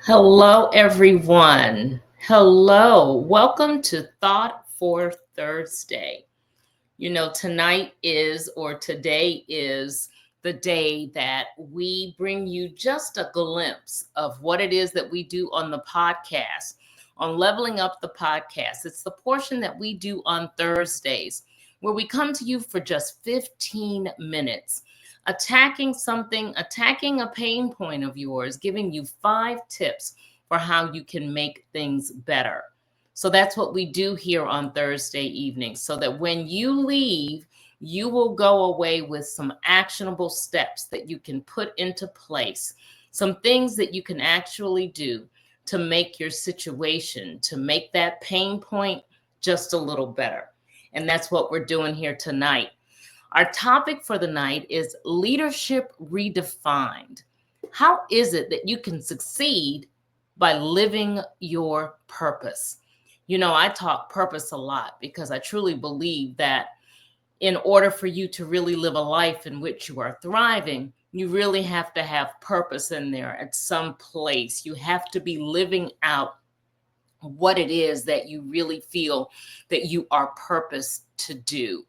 Hello, everyone. Hello. Welcome to Thought for Thursday. Tonight is, or today is, the day that we bring you just a glimpse of what it is that we do on the podcast, on Leveling Up the Podcast. It's the portion that we do on Thursdays where we come to you for just 15 minutes, attacking a pain point of yours, giving you 5 tips for how you can make things better. So that's what we do here on Thursday evenings, so that when you leave, you will go away with some actionable steps that you can put into place, some things that you can actually do to make your situation, to make that pain point just a little better. And that's what we're doing here tonight. Our topic for the night is leadership redefined. How is it that you can succeed by living your purpose? I talk purpose a lot because I truly believe that in order for you to really live a life in which you are thriving, you really have to have purpose in there at some place. You have to be living out what it is that you really feel that you are purposed to do.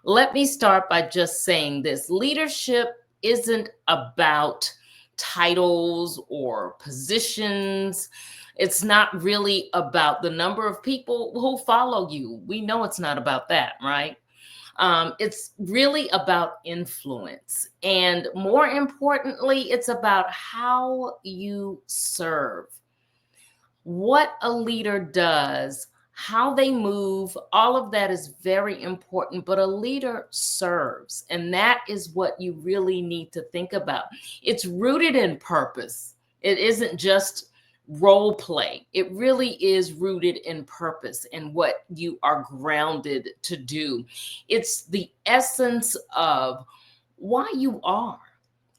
Let me start by just saying this: leadership isn't about titles or positions. It's not really about the number of people who follow you. We know it's not about that, right? It's really about influence. And more importantly, it's about how you serve. What a leader does, how they move, all of that is very important. But a leader serves, and that is what you really need to think about. It's rooted in purpose. It isn't just role play. It really is rooted in purpose and what you are grounded to do. It's the essence of why you are.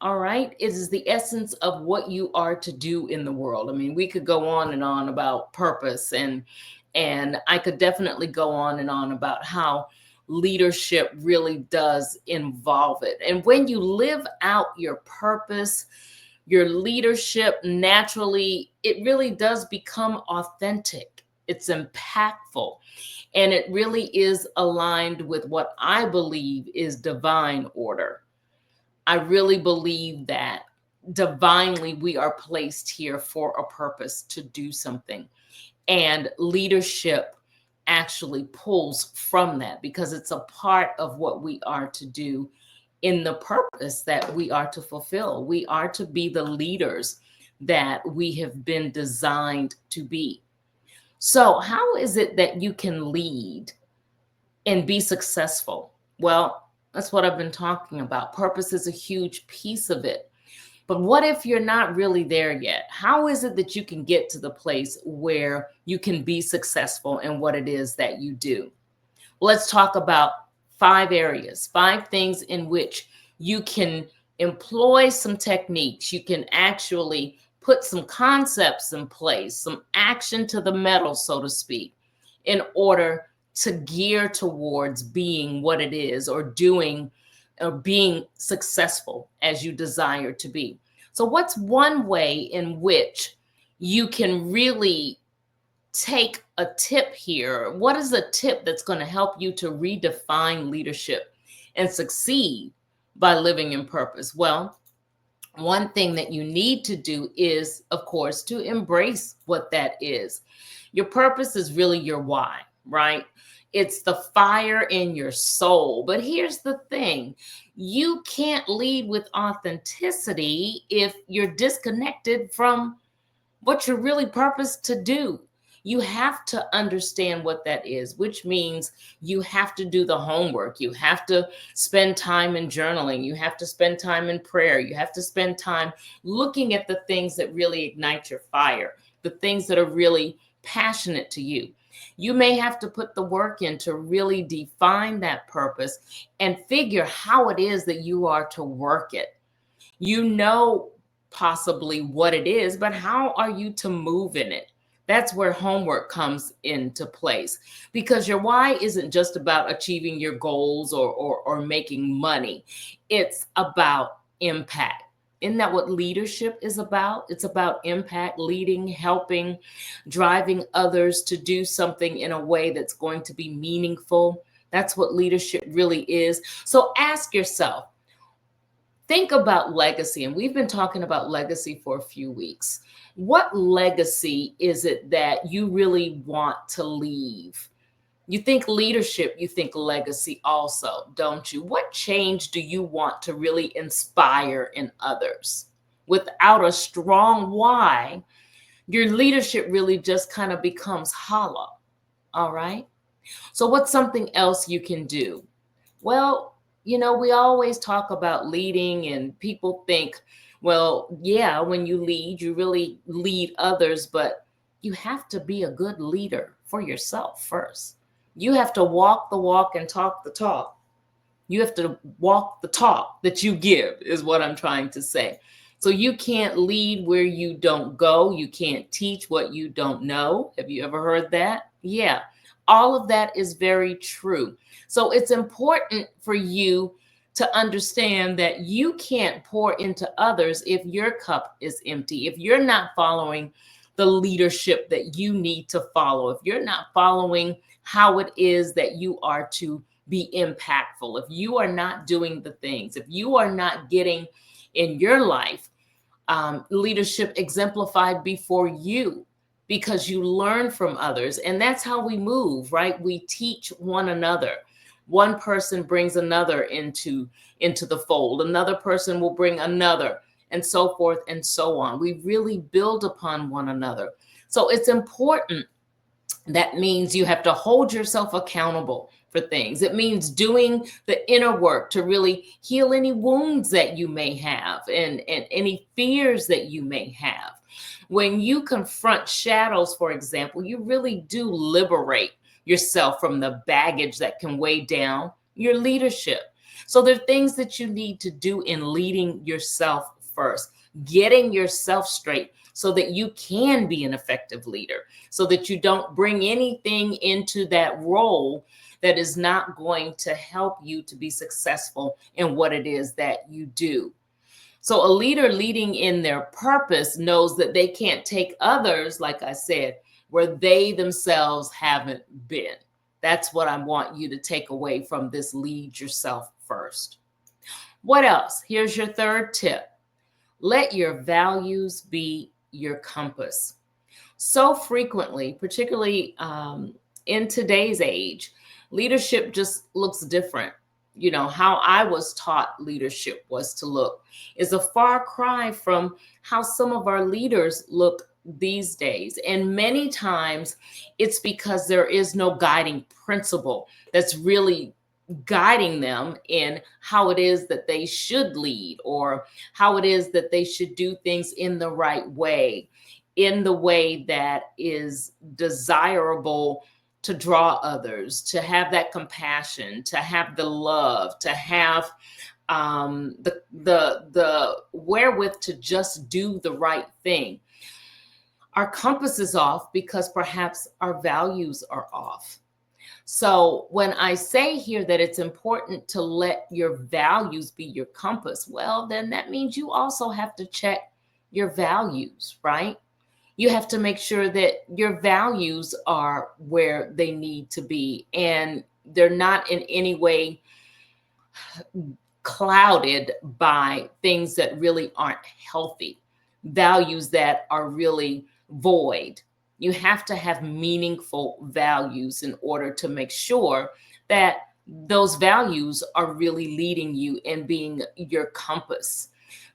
All right. It is the essence of what you are to do in the world. I mean, we could go on and on about purpose, and I could definitely go on and on about how leadership really does involve it. And when you live out your purpose, your leadership, naturally, it really does become authentic. It's impactful, and it really is aligned with what I believe is divine order. I really believe that divinely we are placed here for a purpose to do something. And leadership actually pulls from that because it's a part of what we are to do in the purpose that we are to fulfill. We are to be the leaders that we have been designed to be. So, how is it that you can lead and be successful? Well, that's what I've been talking about. Purpose is a huge piece of it. But what if you're not really there yet? How is it that you can get to the place where you can be successful in what it is that you do? Let's talk about 5 areas, 5 things in which you can employ some techniques. You can actually put some concepts in place, some action to the metal, so to speak, in order to gear towards being what it is, or doing, or being successful as you desire to be. So, what's one way in which you can really take a tip here? What is a tip that's going to help you to redefine leadership and succeed by living in purpose? Well, one thing that you need to do is, of course, to embrace what that is. Your purpose is really your why, right? It's the fire in your soul. But here's the thing: you can't lead with authenticity if you're disconnected from what you're really purposed to do. You have to understand what that is, which means you have to do the homework. You have to spend time in journaling. You have to spend time in prayer. You have to spend time looking at the things that really ignite your fire, the things that are really passionate to you. You may have to put the work in to really define that purpose and figure how it is that you are to work it. You know possibly what it is, but how are you to move in it? That's where homework comes into place, because your why isn't just about achieving your goals or making money. It's about impact. Isn't that what leadership is about? It's about impact, leading, helping, driving others to do something in a way that's going to be meaningful. That's what leadership really is. So ask yourself, think about legacy. And we've been talking about legacy for a few weeks. What legacy is it that you really want to leave? You think leadership, you think legacy also, don't you? What change do you want to really inspire in others? Without a strong why, your leadership really just kind of becomes hollow. All right. So, what's something else you can do? Well, we always talk about leading, and people think, well, yeah, when you lead, you really lead others, but you have to be a good leader for yourself first. You have to walk the walk and talk the talk. You have to walk the talk that you give, is what I'm trying to say. So you can't lead where you don't go. You can't teach what you don't know. Have you ever heard that? Yeah. All of that is very true. So it's important for you to understand that you can't pour into others if your cup is empty, if you're not following the leadership that you need to follow, if you're not following how it is that you are to be impactful, if you are not doing the things, if you are not getting in your life leadership exemplified before you, because you learn from others. And that's how we move, right? We teach one another. One person brings another into the fold, another person will bring another, and so forth and so on. We really build upon one another. So it's important. That means you have to hold yourself accountable for things. It means doing the inner work to really heal any wounds that you may have, and any fears that you may have. When you confront shadows, for example, you really do liberate yourself from the baggage that can weigh down your leadership. So there are things that you need to do in leading yourself first, getting yourself straight so that you can be an effective leader, so that you don't bring anything into that role that is not going to help you to be successful in what it is that you do. So a leader leading in their purpose knows that they can't take others, like I said, where they themselves haven't been. That's what I want you to take away from this lead yourself first. What else? Here's your third tip. Let your values be your compass. So frequently, particularly in today's age, leadership just looks different. How I was taught leadership was to look is a far cry from how some of our leaders look these days. And many times it's because there is no guiding principle that's really guiding them in how it is that they should lead, or how it is that they should do things in the right way, in the way that is desirable to draw others, to have that compassion, to have the love, to have the wherewith to just do the right thing. Our compass is off because perhaps our values are off. So when I say here that it's important to let your values be your compass, well, then that means you also have to check your values, right? You have to make sure that your values are where they need to be, and they're not in any way clouded by things that really aren't healthy, values that are really void. You have to have meaningful values in order to make sure that those values are really leading you and being your compass.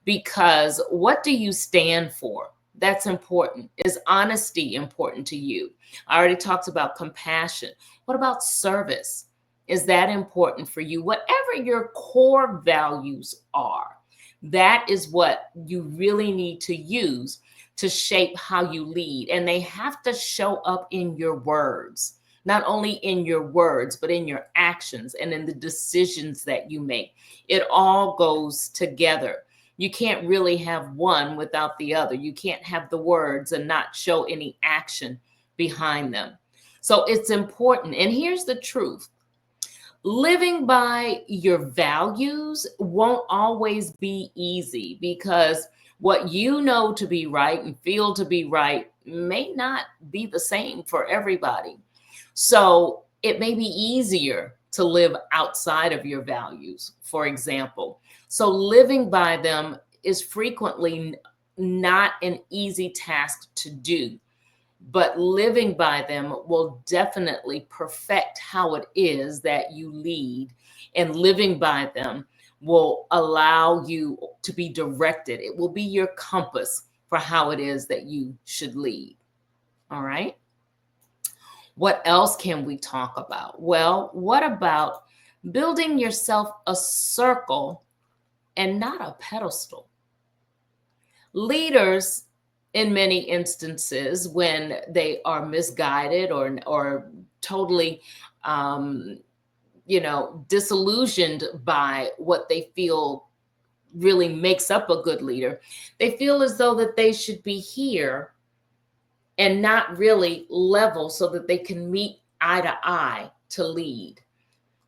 Because what do you stand for? That's important. Is honesty important to you? I already talked about compassion. What about service? Is that important for you? Whatever your core values are, that is what you really need to use to shape how you lead. And they have to show up in your words, not only in your words, but in your actions and in the decisions that you make. It all goes together. You can't really have one without the other. You can't have the words and not show any action behind them. So it's important. And here's the truth. Living by your values won't always be easy because what you know to be right and feel to be right may not be the same for everybody. So it may be easier to live outside of your values, for example. So living by them is frequently not an easy task to do, but living by them will definitely perfect how it is that you lead, and living by them will allow you to be directed. It will be your compass for how it is that you should lead. All right. What else can we talk about? Well, what about building yourself a circle and not a pedestal? Leaders, in many instances, when they are misguided or totally um, disillusioned by what they feel really makes up a good leader, they feel as though that they should be here and not really level so that they can meet eye to eye to lead.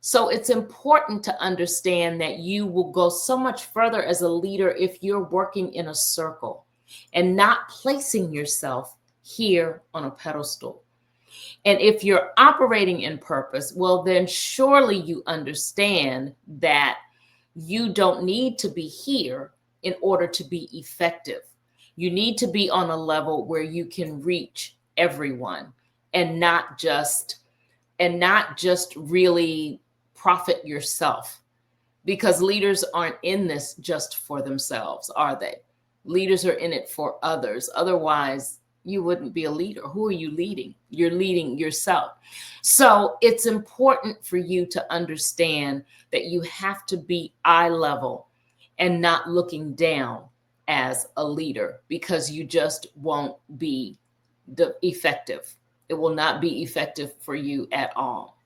So it's important to understand that you will go so much further as a leader if you're working in a circle and not placing yourself here on a pedestal. And if you're operating in purpose, well, then surely you understand that you don't need to be here in order to be effective. You need to be on a level where you can reach everyone and not just really profit yourself, because leaders aren't in this just for themselves, are they? Leaders are in it for others. Otherwise, you wouldn't be a leader. Who are you leading? You're leading yourself. So it's important for you to understand that you have to be eye level and not looking down as a leader, because you just won't be effective. It will not be effective for you at all.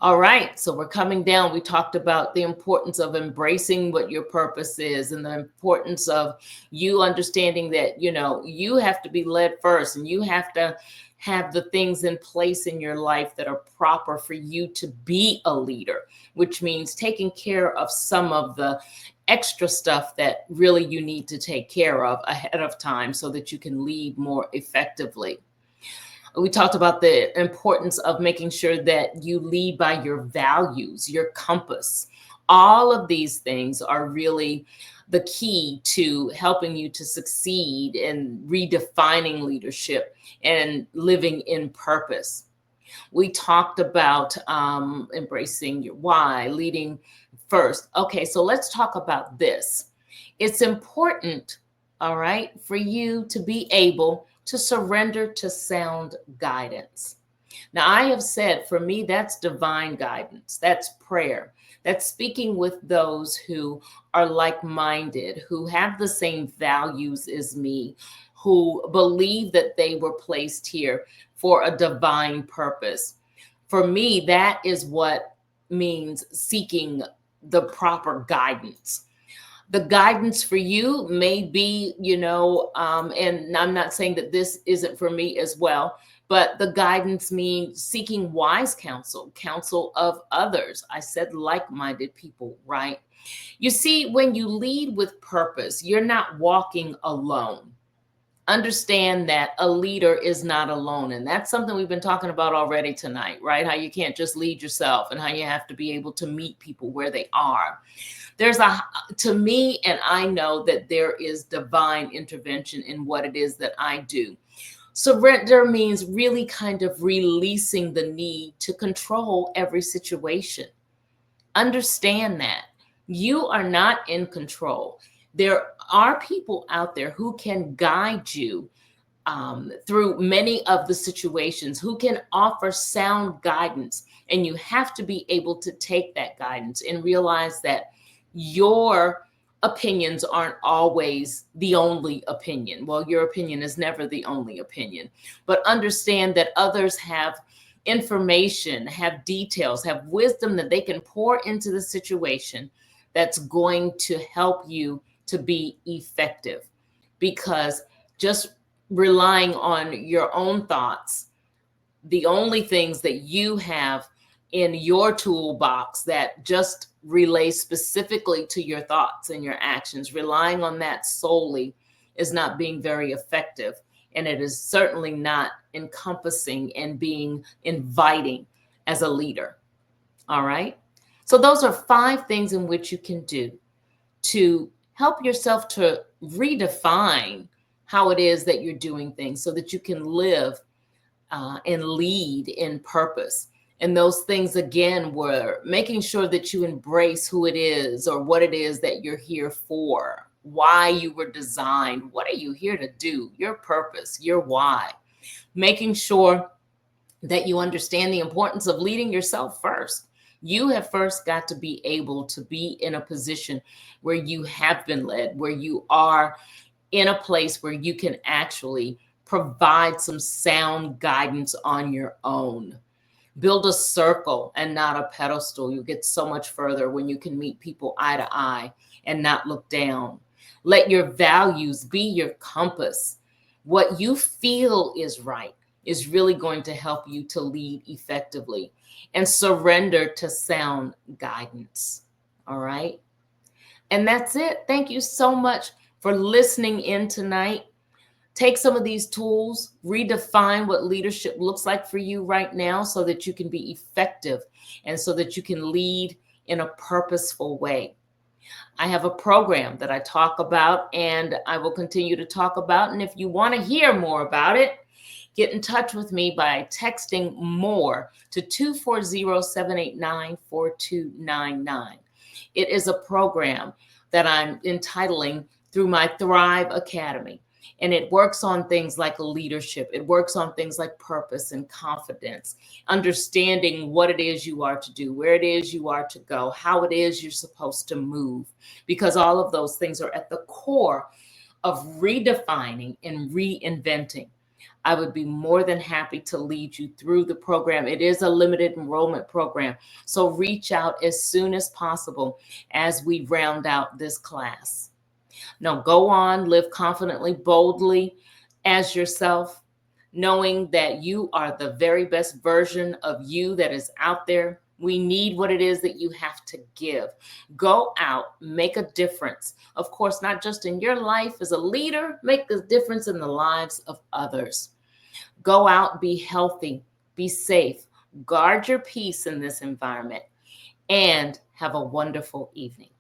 All right, so we're coming down. We talked about the importance of embracing what your purpose is and the importance of you understanding that, you have to be led first, and you have to have the things in place in your life that are proper for you to be a leader, which means taking care of some of the extra stuff that really you need to take care of ahead of time so that you can lead more effectively. We talked about the importance of making sure that you lead by your values, your compass. All of these things are really the key to helping you to succeed in redefining leadership and living in purpose. We talked about embracing your why, leading first. Okay, so let's talk about this. It's important, all right, for you to be able to surrender to sound guidance. Now, I have said for me, that's divine guidance, that's prayer, that's speaking with those who are like minded, who have the same values as me, who believe that they were placed here for a divine purpose. For me, that is what means seeking the proper guidance. The guidance for you may be, and I'm not saying that this isn't for me as well, but the guidance means seeking wise counsel, counsel of others. I said like-minded people, right? You see, when you lead with purpose, you're not walking alone. Understand that a leader is not alone. And that's something we've been talking about already tonight, right? How you can't just lead yourself and how you have to be able to meet people where they are. To me, and I know that there is divine intervention in what it is that I do. Surrender means really kind of releasing the need to control every situation. Understand that you are not in control. There are people out there who can guide you through many of the situations, who can offer sound guidance. And you have to be able to take that guidance and realize that your opinions aren't always the only opinion. Well, your opinion is never the only opinion, but understand that others have information, have details, have wisdom that they can pour into the situation that's going to help you to be effective. Because just relying on your own thoughts, the only things that you have in your toolbox that just relates specifically to your thoughts and your actions. Relying on that solely is not being very effective. And it is certainly not encompassing and being inviting as a leader. All right. So, those are 5 things in which you can do to help yourself to redefine how it is that you're doing things so that you can live and lead in purpose. And those things, again, were making sure that you embrace who it is or what it is that you're here for, why you were designed, what are you here to do, your purpose, your why. Making sure that you understand the importance of leading yourself first. You have first got to be able to be in a position where you have been led, where you are in a place where you can actually provide some sound guidance on your own. Build a circle and not a pedestal. You get so much further when you can meet people eye to eye and not look down. Let your values be your compass. What you feel is right is really going to help you to lead effectively, and surrender to sound guidance. All right. And that's it. Thank you so much for listening in tonight. Take some of these tools, redefine what leadership looks like for you right now so that you can be effective and so that you can lead in a purposeful way. I have a program that I talk about and I will continue to talk about. And if you want to hear more about it, get in touch with me by texting MORE to 240-789-4299. It is a program that I'm entitling through my Thrive Academy. And it works on things like leadership. It works on things like purpose and confidence, understanding what it is you are to do, where it is you are to go, how it is you're supposed to move, because all of those things are at the core of redefining and reinventing. I would be more than happy to lead you through the program. It is a limited enrollment program. So reach out as soon as possible as we round out this class. Now go on, live confidently, boldly as yourself, knowing that you are the very best version of you that is out there. We need what it is that you have to give. Go out, make a difference. Of course, not just in your life as a leader, make a difference in the lives of others. Go out, be healthy, be safe, guard your peace in this environment, and have a wonderful evening.